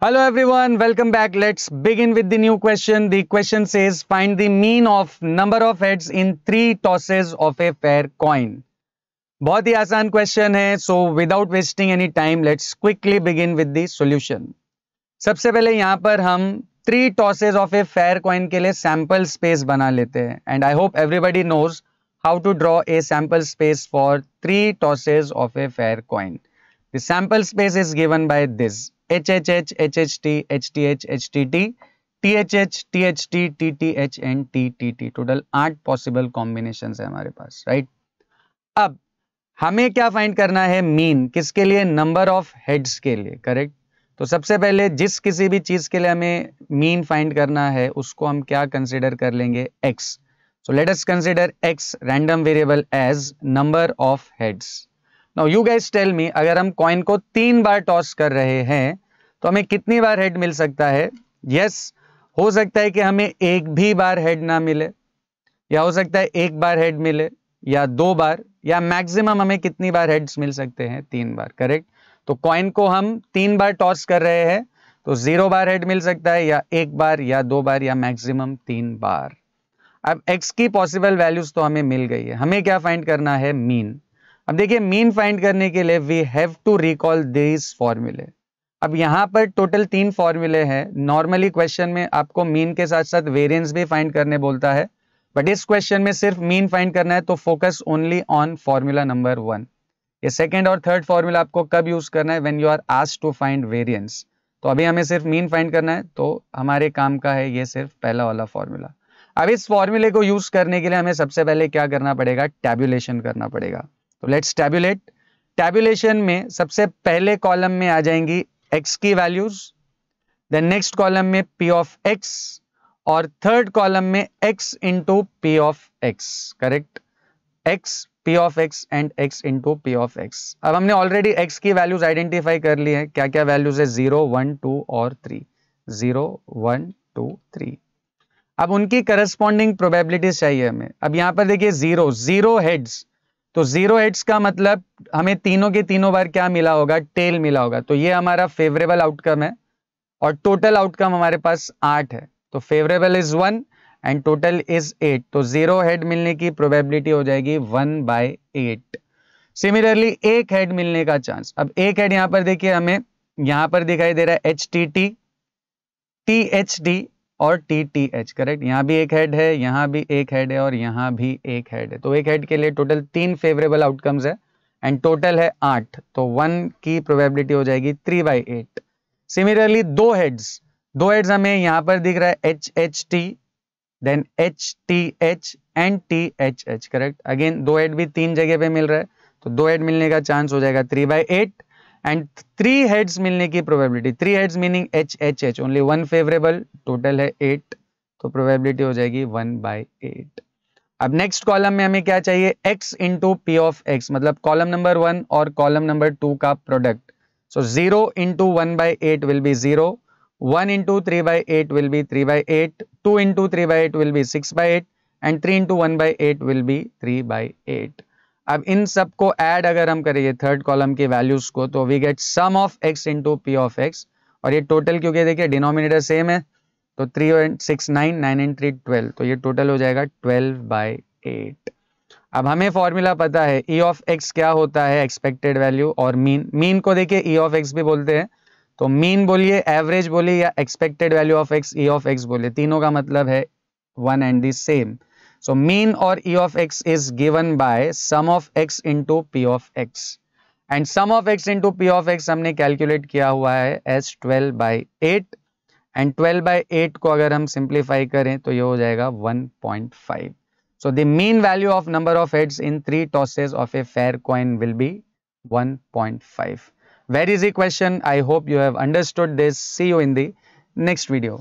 Hello everyone, welcome back. Let's begin with the new question. The question says find the mean of number of heads in 3 tosses of a fair coin. बहुत ही आसान question है, so without wasting any time, let's quickly begin with the solution. सबसे पहले यहाँ पर हम 3 tosses of a fair coin के लिए sample space बना लेते हैं and I hope everybody knows how to draw a sample space for 3 tosses of a fair coin. The sample space is given by this. HHH, HHT, HTH, HTT, THH, THT, TTH and TTT. Total 8 possible combinations है हमारे पास, right? अब हमें क्या find करना है? Mean. किसके लिए? Number of heads के लिए, करेक्ट? तो सबसे पहले जिस किसी भी चीज के लिए हमें मीन फाइंड करना है उसको हम क्या कंसिडर कर लेंगे? x. So let us consider x random variable as number of heads. Now you guys tell me, अगर हम कॉइन को 3 बार टॉस कर रहे हैं तो हमें कितनी बार हेड मिल सकता है? Yes, हो सकता है कि हमें एक भी बार हेड ना मिले, या हो सकता है एक बार हेड मिले, या 2 बार, या मैक्सिमम हमें कितनी बार हेड्स मिल सकते हैं? 3 बार, करेक्ट? तो कॉइन को हम 3 बार टॉस कर रहे हैं तो 0 बार हेड मिल सकता है, या 1 बार, या 2 बार, या मैक्सिमम 3 बार. अब x की पॉसिबल वैल्यूज तो हमें मिल गई है, हमें क्या फाइंड करना है? मीन. अब देखिए मीन फाइंड करने के लिए we have to recall this formula. अब यहाँ पर टोटल 3 फॉर्मूले हैं. नॉर्मली क्वेश्चन में आपको मीन के साथ साथ वेरिएंस भी फाइंड करने बोलता है, बट इस क्वेश्चन में सिर्फ मीन फाइंड करना है, तो focus only on formula number 1. ये सेकंड और थर्ड फॉर्मूला आपको कब यूज करना है? When you are asked to find variance. तो अभी हमें सिर्फ मीन फाइंड करना है, तो हमारे काम का है ये सिर्फ पहला वाला फॉर्मूला. अब इस फॉर्मूले को यूज करने के लिए हमें सबसे पहले क्या करना पड़ेगा? टैब्यूलेशन करना पड़ेगा. तो लेट्स टैब्यूलेट. टैब्यूलेशन में सबसे पहले कॉलम में आ जाएंगी x की वैल्यूज, देन नेक्स्ट कॉलम में p ऑफ x, और थर्ड कॉलम में x into p of x, correct? x, p of x and x into p of x. अब हमने ऑलरेडी x की वैल्यूज आइडेंटिफाई कर ली है. क्या क्या वैल्यूज है? 0, 1, 2 और 3. 0, 1, 2, 3. अब उनकी करस्पॉन्डिंग प्रोबेबिलिटीज चाहिए हमें. अब यहां पर देखिए 0 हेड्स, तो 0 हेड्स का मतलब हमें तीनों के तीनों बार क्या मिला होगा? टेल मिला होगा. तो ये हमारा फेवरेबल आउटकम है, और टोटल आउटकम हमारे पास 8 है. तो favourable is 1 and total is 8. तो 0 हेड मिलने की प्रोबेबिलिटी हो जाएगी 1/8. सिमिलरली एक हेड मिलने का चांस. अब एक हेड यहां पर देखिए, हमें यहां पर दिखाई दे रहा है HTT, THD और TTH, करेक्ट? यहाँ भी एक हेड है, यहाँ भी एक हेड है, और यहाँ भी एक हेड है. तो एक हेड के लिए टोटल 3 फेवरेबल आउटकम्स है एंड टोटल है 8. तो 1 की प्रोबेबिलिटी हो जाएगी 3/8. सिमिलरली दो हेड्स हमें यहाँ पर दिख रहा है HHT, then HTH and THH, correct? Again दो हेड भी 3 जगह पे मिल रहा है, तो 2 हेड मिलने का चांस हो जाएगा 3/8. एंड 3 हेड्स मिलने की probability, 3 heads meaning HHH, only 1 favourable, total है 8, तो प्रोबेबिलिटी हो जाएगी 1/8. अब नेक्स्ट कॉलम में हमें क्या चाहिए? x into p of x, मतलब कॉलम नंबर 1 और कॉलम नंबर 2 का product. So 0 into 1/8 will be 0, 1 into 3/8 will be 3/8, 2 into 3/8 will be 6/8 and 3 into 1/8 will be 3/8. अब इन सबको ऐड अगर हम करेंगे थर्ड कॉलम की वैल्यूज को, तो we get sum of x into p of x, और ये टोटल क्योंकि देखिए डिनोमिनेटर सेम है, तो 3 and 6 9, 9 and 3 12, तो ये टोटल हो जाएगा 12/8. अब हमें फॉर्मूला पता है e ऑफ x क्या होता है? एक्सपेक्टेड वैल्यू और मीन को देखिए e ऑफ x भी बोलते हैं, तो मीन बोलिए, एवरेज बोलिए, या expected value of x, e of x बोलिए, तीनों का मतलब है one and the same. So mean or e of x is given by sum of x into p of x, and sum of x into p of x हमने calculate किया हुआ है as 12/8, and 12/8 को अगर हम simplify करें तो ये हो जाएगा 1.5. So the mean value of number of heads in 3 tosses of a fair coin will be 1.5. Very easy question. I hope you have understood this. See you in the next video.